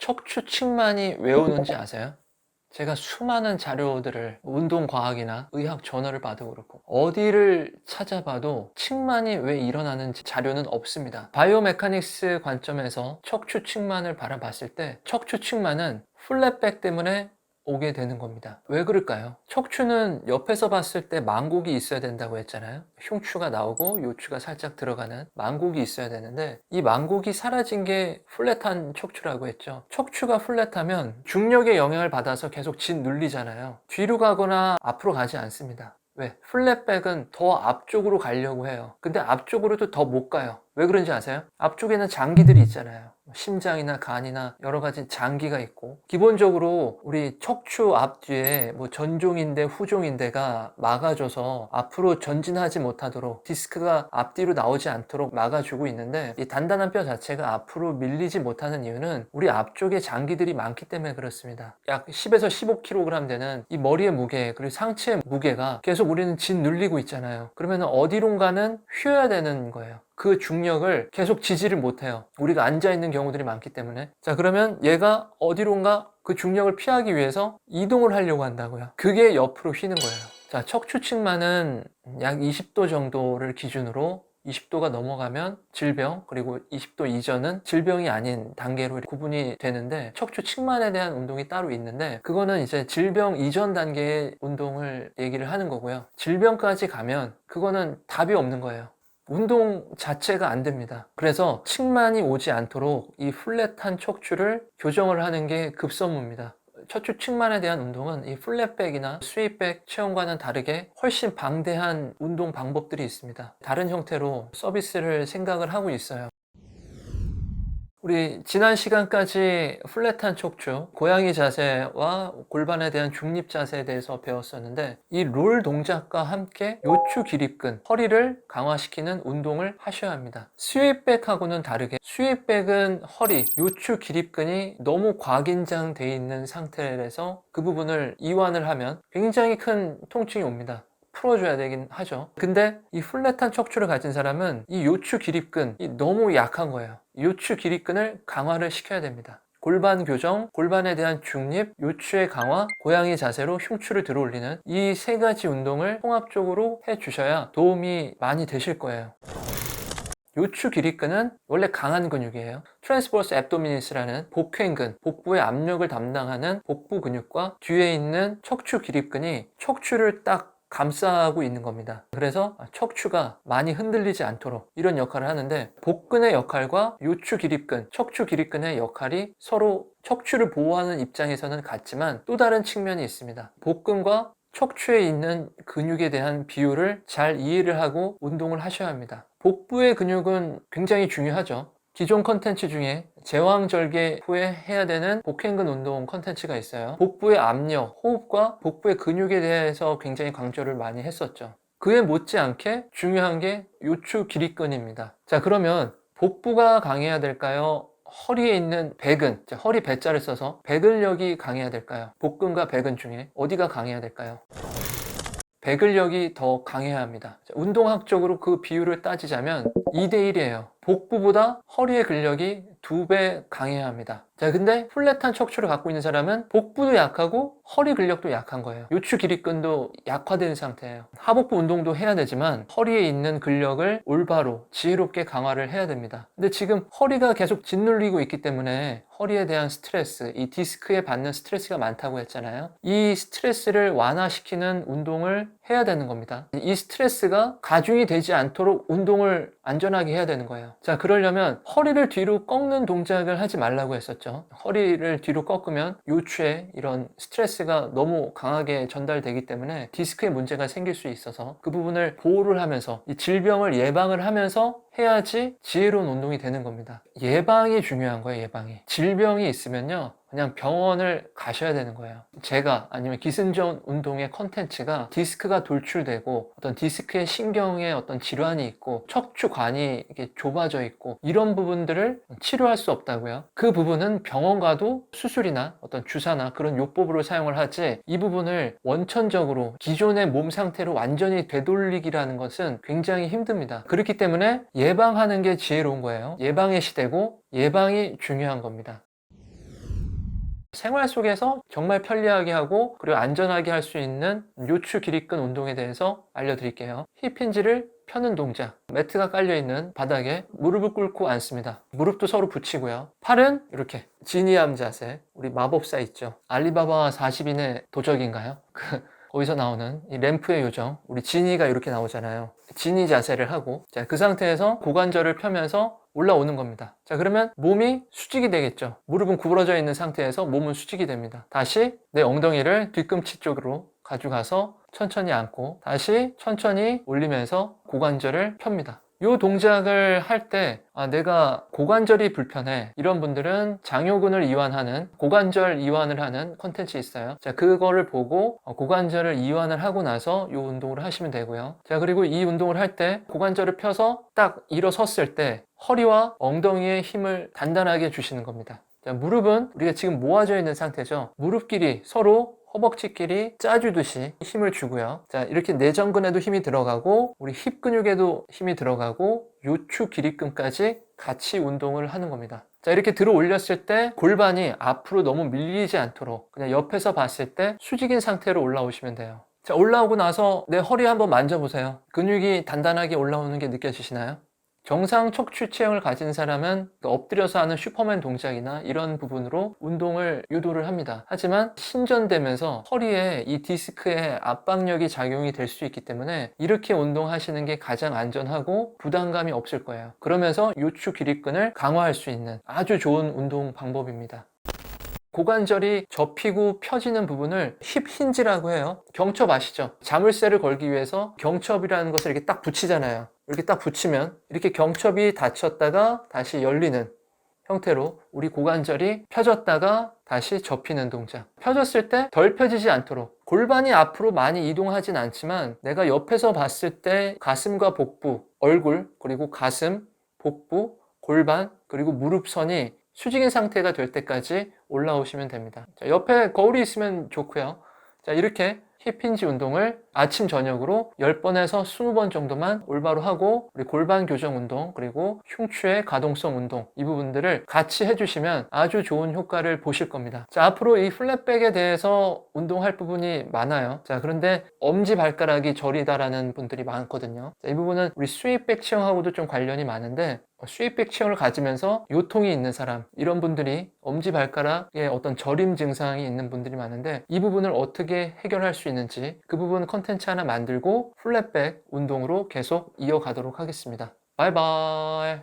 척추측만이 왜 오는지 아세요? 제가 수많은 자료들을 운동과학이나 의학 저널을 봐도 그렇고 어디를 찾아봐도 측만이 왜 일어나는지 자료는 없습니다. 바이오메카닉스 관점에서 척추측만을 바라봤을 때 척추측만은 플랫백 때문에 오게 되는 겁니다. 왜 그럴까요? 척추는 옆에서 봤을 때 망곡이 있어야 된다고 했잖아요. 흉추가 나오고 요추가 살짝 들어가는 망곡이 있어야 되는데 이 망곡이 사라진 게 플랫한 척추라고 했죠. 척추가 플랫하면 중력의 영향을 받아서 계속 짓눌리잖아요. 뒤로 가거나 앞으로 가지 않습니다. 왜? 플랫백은 더 앞쪽으로 가려고 해요. 근데 앞쪽으로도 더 못 가요. 왜 그런지 아세요? 앞쪽에는 장기들이 있잖아요. 심장이나 간이나 여러 가지 장기가 있고, 기본적으로 우리 척추 앞뒤에 전종인대, 후종인대가 막아줘서 앞으로 전진하지 못하도록, 디스크가 앞뒤로 나오지 않도록 막아주고 있는데, 이 단단한 뼈 자체가 앞으로 밀리지 못하는 이유는 우리 앞쪽에 장기들이 많기 때문에 그렇습니다. 약 10에서 15kg 되는 이 머리의 무게, 그리고 상체의 무게가 계속 우리는 짓눌리고 있잖아요. 그러면 어디론가는 휘어야 되는 거예요. 그 중력을 계속 지지를 못해요. 우리가 앉아있는 경우들이 많기 때문에. 자, 그러면 얘가 어디론가 그 중력을 피하기 위해서 이동을 하려고 한다고요. 그게 옆으로 휘는 거예요. 자, 척추측만은 약 20도 정도를 기준으로 20도가 넘어가면 질병, 그리고 20도 이전은 질병이 아닌 단계로 구분이 되는데, 척추측만에 대한 운동이 따로 있는데 그거는 이제 질병 이전 단계의 운동을 얘기를 하는 거고요. 질병까지 가면 그거는 답이 없는 거예요. 운동 자체가 안 됩니다. 그래서 측만이 오지 않도록 이 플랫한 척추를 교정을 하는 게 급선무입니다. 척추 측만에 대한 운동은 이 플랫백이나 스윗백 체험과는 다르게 훨씬 방대한 운동 방법들이 있습니다. 다른 형태로 서비스를 생각을 하고 있어요. 우리 지난 시간까지 플랫한 척추, 고양이 자세와 골반에 대한 중립 자세에 대해서 배웠었는데, 이 롤 동작과 함께 요추 기립근, 허리를 강화시키는 운동을 하셔야 합니다. 스윗백하고는 다르게 스윗백은 허리, 요추 기립근이 너무 과긴장되어 있는 상태에서 그 부분을 이완을 하면 굉장히 큰 통증이 옵니다. 풀어줘야 되긴 하죠. 근데 이 플랫한 척추를 가진 사람은 이 요추 기립근이 너무 약한 거예요. 요추 기립근을 강화를 시켜야 됩니다. 골반 교정, 골반에 대한 중립, 요추의 강화, 고양이 자세로 흉추를 들어 올리는 이 세 가지 운동을 통합적으로 해주셔야 도움이 많이 되실 거예요. 요추 기립근은 원래 강한 근육이에요. 트랜스버스 앱도미니스라는 복횡근, 복부의 압력을 담당하는 복부 근육과 뒤에 있는 척추 기립근이 척추를 딱 감싸고 있는 겁니다. 그래서 척추가 많이 흔들리지 않도록 이런 역할을 하는데, 복근의 역할과 요추 기립근, 척추 기립근의 역할이 서로 척추를 보호하는 입장에서는 같지만 또 다른 측면이 있습니다. 복근과 척추에 있는 근육에 대한 비율을 잘 이해를 하고 운동을 하셔야 합니다. 복부의 근육은 굉장히 중요하죠. 기존 컨텐츠 중에 제왕절개 후에 해야 되는 복행근 운동 컨텐츠가 있어요. 복부의 압력, 호흡과 복부의 근육에 대해서 굉장히 강조를 많이 했었죠. 그에 못지않게 중요한 게 요추 기립근입니다. 자, 그러면 복부가 강해야 될까요? 허리에 있는 배근, 허리 배자를 써서 배근력이 강해야 될까요? 복근과 배근 중에 어디가 강해야 될까요? 배근력이 더 강해야 합니다. 운동학적으로 그 비율을 따지자면 2대1이에요. 복부보다 허리의 근력이 2배 강해야 합니다. 자, 근데 플랫한 척추를 갖고 있는 사람은 복부도 약하고 허리 근력도 약한 거예요. 요추 기립근도 약화된 상태예요. 하복부 운동도 해야 되지만 허리에 있는 근력을 올바로 지혜롭게 강화를 해야 됩니다. 근데 지금 허리가 계속 짓눌리고 있기 때문에 허리에 대한 스트레스, 이 디스크에 받는 스트레스가 많다고 했잖아요. 이 스트레스를 완화시키는 운동을 해야 되는 겁니다. 이 스트레스가 가중이 되지 않도록 운동을 안전하게 해야 되는 거예요. 자, 그러려면 허리를 뒤로 꺾는 동작을 하지 말라고 했었죠. 허리를 뒤로 꺾으면 요추에 이런 스트레스가 너무 강하게 전달되기 때문에 디스크에 문제가 생길 수 있어서 그 부분을 보호를 하면서 이 질병을 예방을 하면서 해야지 지혜로운 운동이 되는 겁니다. 예방이 중요한 거예요. 예방이. 질병이 있으면요, 그냥 병원을 가셔야 되는 거예요. 제가 아니면 기승전 운동의 컨텐츠가 디스크가 돌출되고 어떤 디스크의 신경에 어떤 질환이 있고 척추관이 이렇게 좁아져 있고 이런 부분들을 치료할 수 없다고요. 그 부분은 병원 가도 수술이나 어떤 주사나 그런 요법으로 사용을 하지, 이 부분을 원천적으로 기존의 몸 상태로 완전히 되돌리기라는 것은 굉장히 힘듭니다. 그렇기 때문에 예방하는 게 지혜로운 거예요. 예방의 시대고 예방이 중요한 겁니다. 생활 속에서 정말 편리하게 하고 그리고 안전하게 할 수 있는 요추 기립근 운동에 대해서 알려드릴게요. 힙 힌지를 펴는 동작. 매트가 깔려있는 바닥에 무릎을 꿇고 앉습니다. 무릎도 서로 붙이고요. 팔은 이렇게 지니암 자세. 우리 마법사 있죠. 알리바바 40인의 도적인가요? 거기서 나오는 이 램프의 요정, 우리 지니가 이렇게 나오잖아요. 지니 자세를 하고, 자, 그 상태에서 고관절을 펴면서 올라오는 겁니다. 자, 그러면 몸이 수직이 되겠죠. 무릎은 구부러져 있는 상태에서 몸은 수직이 됩니다. 다시 내 엉덩이를 뒤꿈치 쪽으로 가져가서 천천히 앉고 다시 천천히 올리면서 고관절을 펴니다. 이 동작을 할 때 내가 고관절이 불편해, 이런 분들은 장요근을 이완하는 고관절 이완을 하는 컨텐츠 있어요. 자, 그거를 보고 고관절을 이완을 하고 나서 이 운동을 하시면 되고요. 자, 그리고 이 운동을 할 때 고관절을 펴서 딱 일어섰을 때 허리와 엉덩이에 힘을 단단하게 주시는 겁니다. 자, 무릎은 우리가 지금 모아져 있는 상태죠. 무릎끼리 서로 허벅지끼리 짜주듯이 힘을 주고요. 자, 이렇게 내전근에도 힘이 들어가고 우리 힙 근육에도 힘이 들어가고 요추 기립근까지 같이 운동을 하는 겁니다. 자, 이렇게 들어 올렸을 때 골반이 앞으로 너무 밀리지 않도록 그냥 옆에서 봤을 때 수직인 상태로 올라오시면 돼요. 자, 올라오고 나서 내 허리 한번 만져보세요. 근육이 단단하게 올라오는 게 느껴지시나요? 정상 척추 체형을 가진 사람은 엎드려서 하는 슈퍼맨 동작이나 이런 부분으로 운동을 유도를 합니다. 하지만 신전되면서 허리에 이 디스크의 압박력이 작용이 될 수 있기 때문에 이렇게 운동하시는 게 가장 안전하고 부담감이 없을 거예요. 그러면서 요추 기립근을 강화할 수 있는 아주 좋은 운동 방법입니다. 고관절이 접히고 펴지는 부분을 힙 힌지라고 해요. 경첩 아시죠? 자물쇠를 걸기 위해서 경첩이라는 것을 이렇게 딱 붙이잖아요. 이렇게 딱 붙이면 이렇게 경첩이 닫혔다가 다시 열리는 형태로 우리 고관절이 펴졌다가 다시 접히는 동작. 펴졌을 때 덜 펴지지 않도록 골반이 앞으로 많이 이동하진 않지만 내가 옆에서 봤을 때 가슴과 복부, 얼굴, 그리고 가슴, 복부, 골반, 그리고 무릎선이 수직인 상태가 될 때까지 올라오시면 됩니다. 자, 옆에 거울이 있으면 좋고요. 자, 이렇게 힙 힌지 운동을 아침 저녁으로 10번에서 20번 정도만 올바로 하고 우리 골반 교정 운동 그리고 흉추의 가동성 운동 이 부분들을 같이 해주시면 아주 좋은 효과를 보실 겁니다. 자, 앞으로 이 플랫백에 대해서 운동할 부분이 많아요. 자, 그런데 엄지발가락이 저리다라는 분들이 많거든요. 자, 이 부분은 우리 스윗백 체형하고도 좀 관련이 많은데 스윗백 체형을 가지면서 요통이 있는 사람, 이런 분들이 엄지발가락에 어떤 저림 증상이 있는 분들이 많은데 이 부분을 어떻게 해결할 수 있는지 그 부분 컨텐츠 하나 만들고 플랫백 운동으로 계속 이어가도록 하겠습니다. 바이바이.